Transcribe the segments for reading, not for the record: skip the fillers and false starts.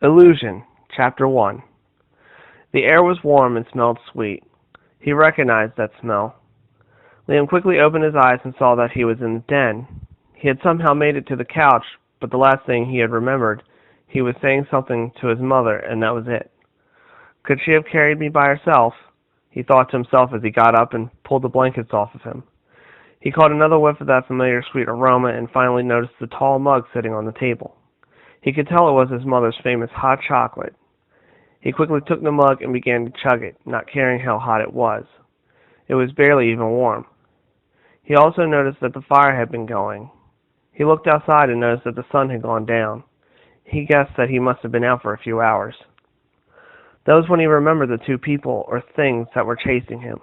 Illusion, Chapter 1. The air was warm and smelled sweet. He recognized that smell. Liam quickly opened his eyes and saw that he was in the den. He had somehow made it to the couch, but the last thing he had remembered, he was saying something to his mother, and that was it. Could she have carried me by herself? He thought to himself as he got up and pulled the blankets off of him. He caught another whiff of that familiar sweet aroma and finally noticed the tall mug sitting on the table. He could tell it was his mother's famous hot chocolate. He quickly took the mug and began to chug it, not caring how hot it was. It was barely even warm. He also noticed that the fire had been going. He looked outside and noticed that the sun had gone down. He guessed that he must have been out for a few hours. That was when he remembered the two people or things that were chasing him.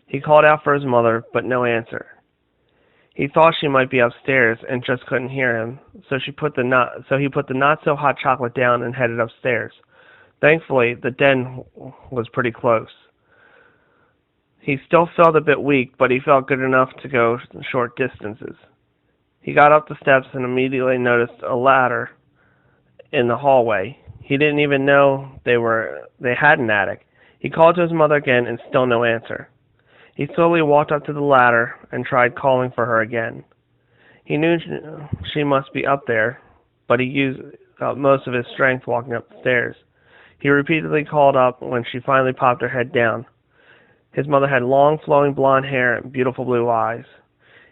He called out for his mother, but no answer. He thought she might be upstairs and just couldn't hear him, so he put the not-so-hot chocolate down and headed upstairs. Thankfully, the den was pretty close. He still felt a bit weak, but he felt good enough to go short distances. He got up the steps and immediately noticed a ladder in the hallway. He didn't even know they had an attic. He called to his mother again and still no answer. He slowly walked up to the ladder and tried calling for her again. He knew she must be up there, but he used up most of his strength walking up the stairs. He repeatedly called up when she finally popped her head down. His mother had long, flowing blonde hair and beautiful blue eyes.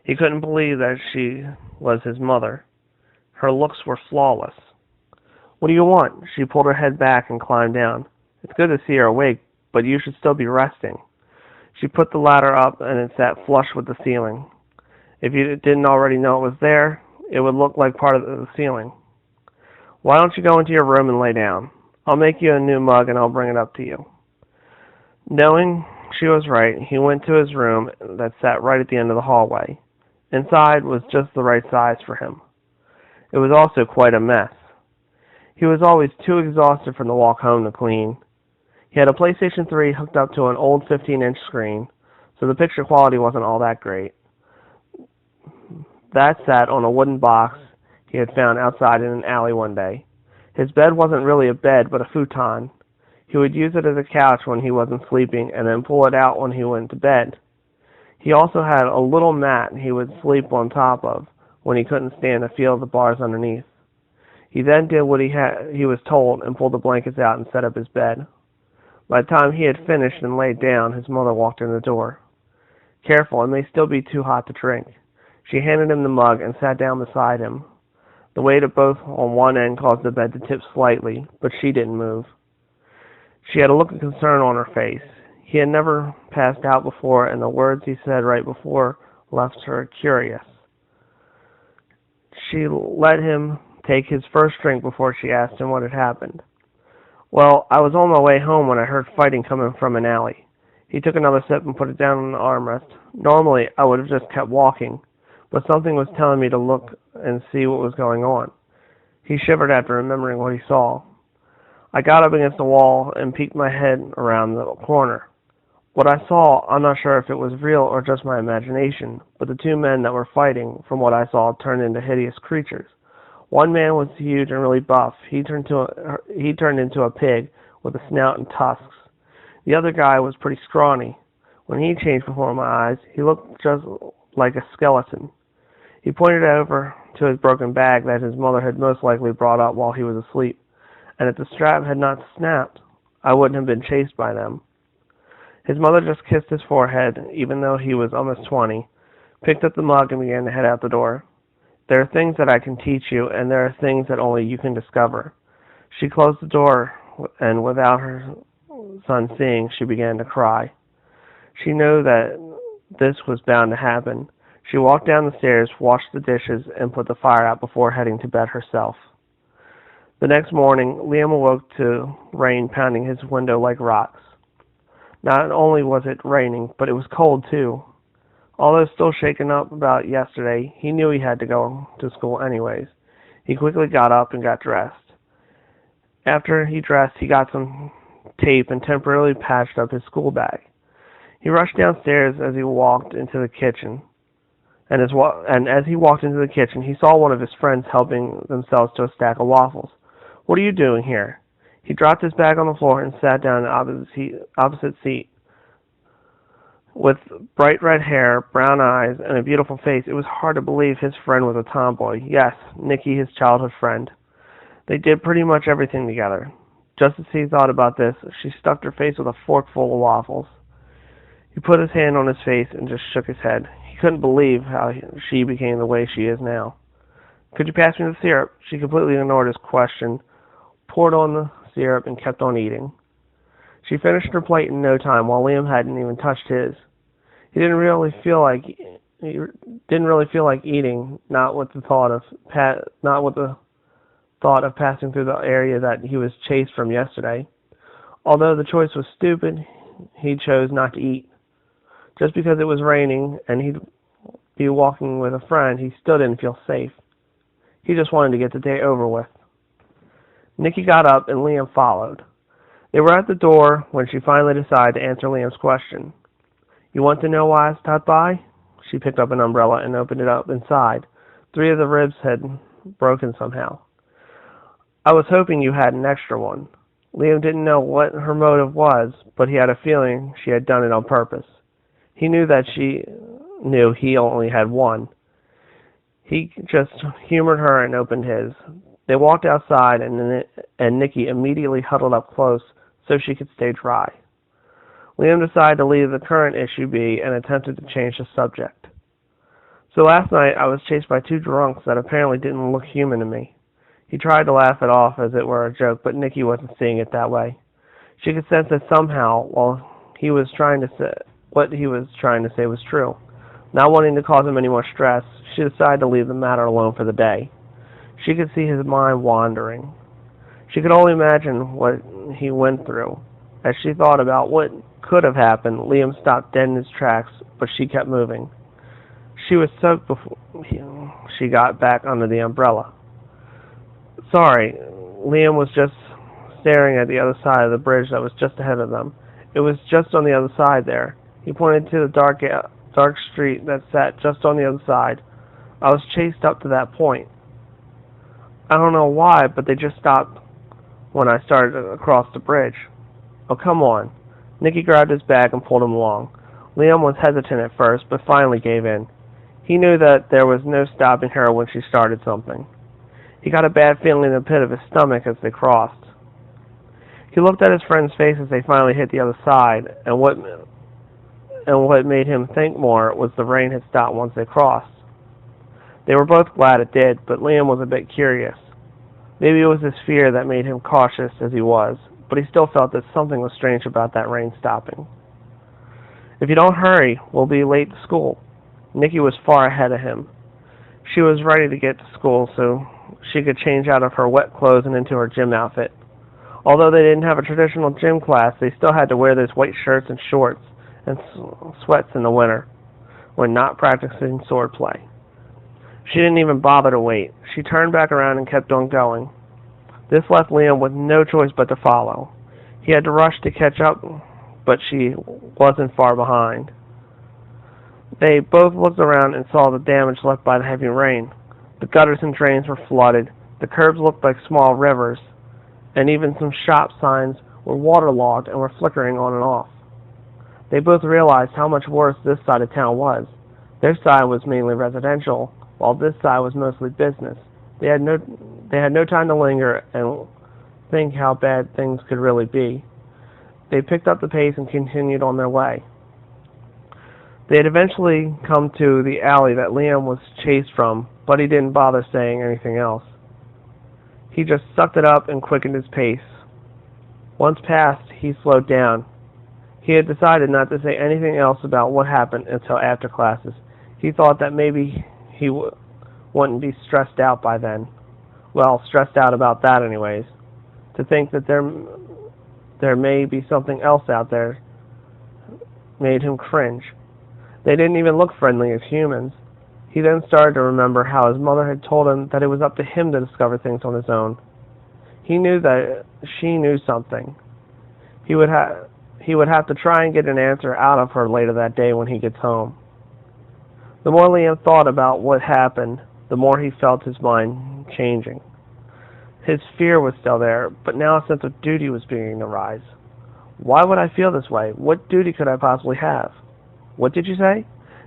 He couldn't believe that she was his mother. Her looks were flawless. "What do you want?" She pulled her head back and climbed down. "It's good to see her awake, but you should still be resting." She put the ladder up and it sat flush with the ceiling. If you didn't already know it was there, it would look like part of the ceiling. "Why don't you go into your room and lay down? I'll make you a new mug and I'll bring it up to you." Knowing she was right, he went to his room that sat right at the end of the hallway. Inside was just the right size for him. It was also quite a mess. He was always too exhausted from the walk home to clean. He had a PlayStation 3 hooked up to an old 15-inch screen, so the picture quality wasn't all that great. That sat on a wooden box he had found outside in an alley one day. His bed wasn't really a bed, but a futon. He would use it as a couch when he wasn't sleeping, and then pull it out when he went to bed. He also had a little mat he would sleep on top of when he couldn't stand to feel the bars underneath. He then did what he was told and pulled the blankets out and set up his bed. By the time he had finished and laid down, his mother walked in the door. "Careful, it may still be too hot to drink." She handed him the mug and sat down beside him. The weight of both on one end caused the bed to tip slightly, but she didn't move. She had a look of concern on her face. He had never passed out before, and the words he said right before left her curious. She let him take his first drink before she asked him what had happened. "Well, I was on my way home when I heard fighting coming from an alley." He took another sip and put it down on the armrest. "Normally, I would have just kept walking, but something was telling me to look and see what was going on." He shivered after remembering what he saw. "I got up against the wall and peeked my head around the corner. What I saw, I'm not sure if it was real or just my imagination, but the two men that were fighting, from what I saw, turned into hideous creatures. One man was huge and really buff. He turned into a pig with a snout and tusks. The other guy was pretty scrawny. When he changed before my eyes, he looked just like a skeleton." He pointed over to his broken bag that his mother had most likely brought up while he was asleep, and if the strap had not snapped, I wouldn't have been chased by them. His mother just kissed his forehead, even though he was almost 20, picked up the mug and began to head out the door. "There are things that I can teach you, and there are things that only you can discover." She closed the door, and without her son seeing, she began to cry. She knew that this was bound to happen. She walked down the stairs, washed the dishes, and put the fire out before heading to bed herself. The next morning, Liam awoke to rain pounding his window like rocks. Not only was it raining, but it was cold too. Although still shaken up about yesterday, he knew he had to go to school anyways. He quickly got up and got dressed. After he dressed, he got some tape and temporarily patched up his school bag. He rushed downstairs as he walked into the kitchen. And as he walked into the kitchen, he saw one of his friends helping themselves to a stack of waffles. "What are you doing here?" He dropped his bag on the floor and sat down in the opposite seat. With bright red hair, brown eyes, and a beautiful face, it was hard to believe his friend was a tomboy. Yes, Nikki, his childhood friend. They did pretty much everything together. Just as he thought about this, she stuffed her face with a fork full of waffles. He put his hand on his face and just shook his head. He couldn't believe how she became the way she is now. "Could you pass me the syrup?" She completely ignored his question, poured on the syrup, and kept on eating. She finished her plate in no time, while Liam hadn't even touched his. He didn't really feel like eating, not with the thought of passing through the area that he was chased from yesterday. Although the choice was stupid, he chose not to eat. Just because it was raining and he'd be walking with a friend, he still didn't feel safe. He just wanted to get the day over with. Nikki got up and Liam followed. They were at the door when she finally decided to answer Liam's question. "You want to know why I stopped by?" She picked up an umbrella and opened it up inside. 3 of the ribs had broken somehow. "I was hoping you had an extra one." Liam didn't know what her motive was, but he had a feeling she had done it on purpose. He knew that she knew he only had one. He just humored her and opened his. They walked outside, and Nikki immediately huddled up close so she could stay dry. Liam decided to leave the current issue be and attempted to change the subject. "So last night I was chased by 2 drunks that apparently didn't look human to me." He tried to laugh it off as it were a joke, but Nikki wasn't seeing it that way. She could sense that somehow, what he was trying to say was true. Not wanting to cause him any more stress, she decided to leave the matter alone for the day. She could see his mind wandering. She could only imagine what he went through. As she thought about what could have happened, Liam stopped dead in his tracks, but she kept moving. She was soaked before she got back under the umbrella. "Sorry." Liam was just staring at the other side of the bridge that was just ahead of them. It was just on the other side there. He pointed to the dark street that sat just on the other side. "I was chased up to that point. I don't know why, but they just stopped when I started across the bridge." "Oh, come on." Nikki grabbed his bag and pulled him along. Liam was hesitant at first, but finally gave in. He knew that there was no stopping her when she started something. He got a bad feeling in the pit of his stomach as they crossed. He looked at his friend's face as they finally hit the other side, and what made him think more was the rain had stopped once they crossed. They were both glad it did, but Liam was a bit curious. Maybe it was his fear that made him cautious as he was, but he still felt that something was strange about that rain stopping. "If you don't hurry, we'll be late to school." Nikki was far ahead of him. She was ready to get to school so she could change out of her wet clothes and into her gym outfit. Although they didn't have a traditional gym class, they still had to wear those white shirts and shorts and sweats in the winter when not practicing swordplay. She didn't even bother to wait. She turned back around and kept on going. This left Liam with no choice but to follow. He had to rush to catch up, but she wasn't far behind. They both looked around and saw the damage left by the heavy rain. The gutters and drains were flooded, the curbs looked like small rivers, and even some shop signs were waterlogged and were flickering on and off. They both realized how much worse this side of town was. Their side was mainly residential, while this side was mostly business. They had no time to linger and think how bad things could really be. They picked up the pace and continued on their way. They had eventually come to the alley that Liam was chased from, but he didn't bother saying anything else. He just sucked it up and quickened his pace. Once past, he slowed down. He had decided not to say anything else about what happened until after classes. He thought that maybe he wouldn't be stressed out by then. Well, stressed out about that anyways. To think that there may be something else out there made him cringe. They didn't even look friendly as humans. He then started to remember how his mother had told him that it was up to him to discover things on his own. He knew that she knew something. He would have to try and get an answer out of her later that day when he gets home. The more Liam thought about what happened, the more he felt his mind changing. His fear was still there, but now a sense of duty was beginning to rise. Why would I feel this way? What duty could I possibly have? What did you say?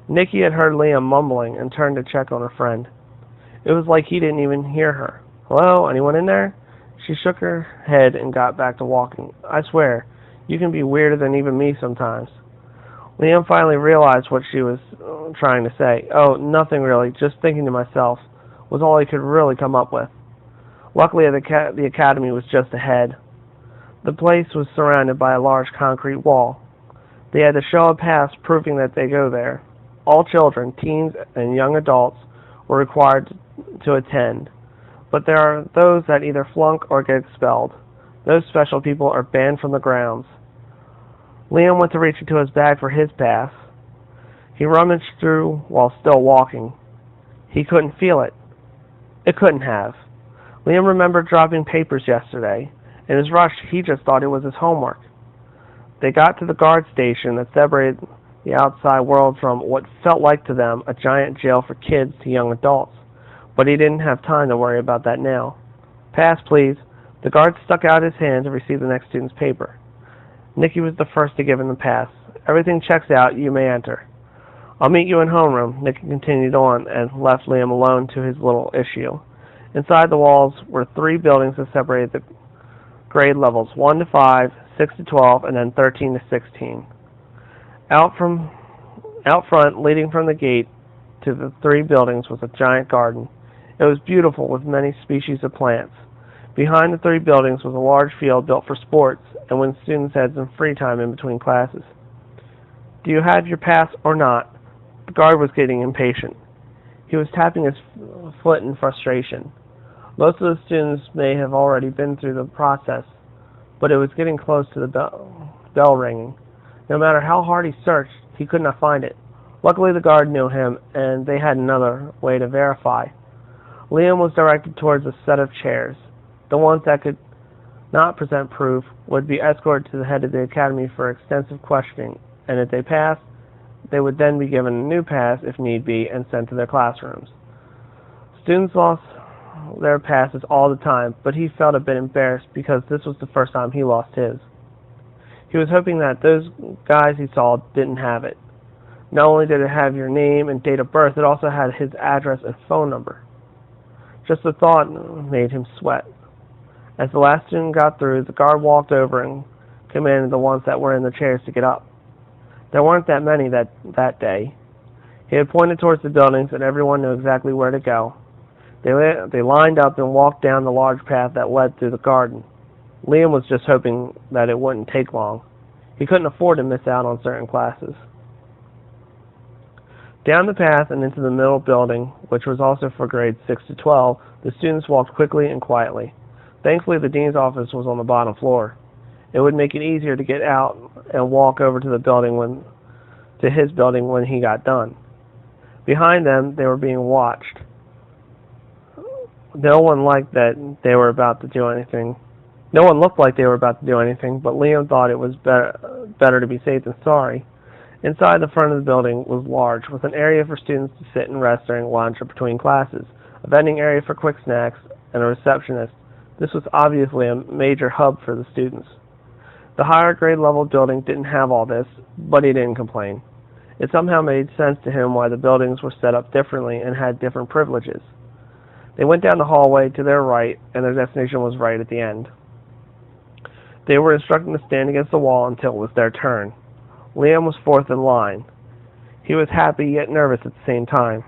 Nikki had heard Liam mumbling and turned to check on her friend. It was like he didn't even hear her. Hello? Anyone in there? She shook her head and got back to walking. I swear, you can be weirder than even me sometimes. Liam finally realized what she was trying to say. Oh, nothing really, just thinking to myself, was all he could really come up with. Luckily, the academy was just ahead. The place was surrounded by a large concrete wall. They had to show a pass proving that they go there. All children, teens, and young adults were required to attend, but there are those that either flunk or get expelled. Those special people are banned from the grounds. Liam went to reach into his bag for his pass. He rummaged through while still walking. He couldn't feel it. It couldn't have. Liam remembered dropping papers yesterday. In his rush, he just thought it was his homework. They got to the guard station that separated the outside world from what felt like to them a giant jail for kids to young adults. But he didn't have time to worry about that now. Pass, please. The guard stuck out his hand to receive the next student's paper. Nikki was the first to give him the pass. Everything checks out. You may enter. I'll meet you in homeroom. Nikki continued on and left Liam alone to his little issue. Inside the walls were 3 buildings that separated the grade levels 1 to 5, 6 to 12, and then 13 to 16. Out front, leading from the gate to the 3 buildings, was a giant garden. It was beautiful with many species of plants. Behind the 3 buildings was a large field built for sports and when students had some free time in between classes. Do you have your pass or not? The guard was getting impatient. He was tapping his foot in frustration. Most of the students may have already been through the process, but it was getting close to the bell ringing. No matter how hard he searched, he could not find it. Luckily, the guard knew him, and they had another way to verify. Liam was directed towards a set of chairs. The ones that could not present proof would be escorted to the head of the academy for extensive questioning, and if they passed, they would then be given a new pass if need be and sent to their classrooms. Students lost their passes all the time, but he felt a bit embarrassed because this was the first time he lost his. He was hoping that those guys he saw didn't have it. Not only did it have your name and date of birth, it also had his address and phone number. Just the thought made him sweat. As the last student got through, the guard walked over and commanded the ones that were in the chairs to get up. There weren't that many that day. He had pointed towards the buildings, and everyone knew exactly where to go. They lined up and walked down the large path that led through the garden. Liam was just hoping that it wouldn't take long. He couldn't afford to miss out on certain classes. Down the path and into the middle building, which was also for grades 6 to 12, the students walked quickly and quietly. Thankfully, the dean's office was on the bottom floor. It would make it easier to get out and walk over to his building when he got done. Behind them, they were being watched. No one looked like they were about to do anything, but Liam thought it was better to be safe than sorry. Inside the front of the building was large, with an area for students to sit and rest during lunch or between classes, a vending area for quick snacks, and a receptionist. This was obviously a major hub for the students. The higher grade level building didn't have all this, but he didn't complain. It somehow made sense to him why the buildings were set up differently and had different privileges. They went down the hallway to their right, and their destination was right at the end. They were instructed to stand against the wall until it was their turn. Liam was fourth in line. He was happy yet nervous at the same time.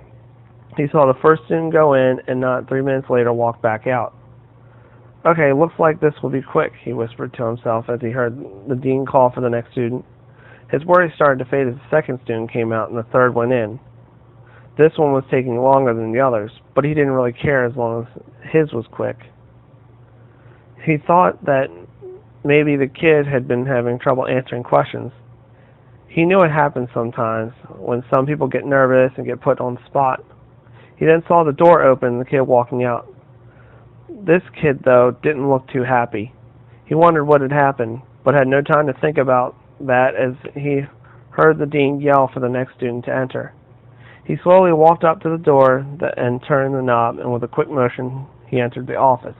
He saw the first student go in and not 3 minutes later walk back out. Okay, looks like this will be quick, he whispered to himself as he heard the dean call for the next student. His worries started to fade as the second student came out and the third went in. This one was taking longer than the others, but he didn't really care as long as his was quick. He thought that maybe the kid had been having trouble answering questions. He knew it happens sometimes when some people get nervous and get put on the spot. He then saw the door open and the kid walking out. This kid, though, didn't look too happy. He wondered what had happened, but had no time to think about that as he heard the dean yell for the next student to enter. He slowly walked up to the door and turned the knob, and with a quick motion, he entered the office.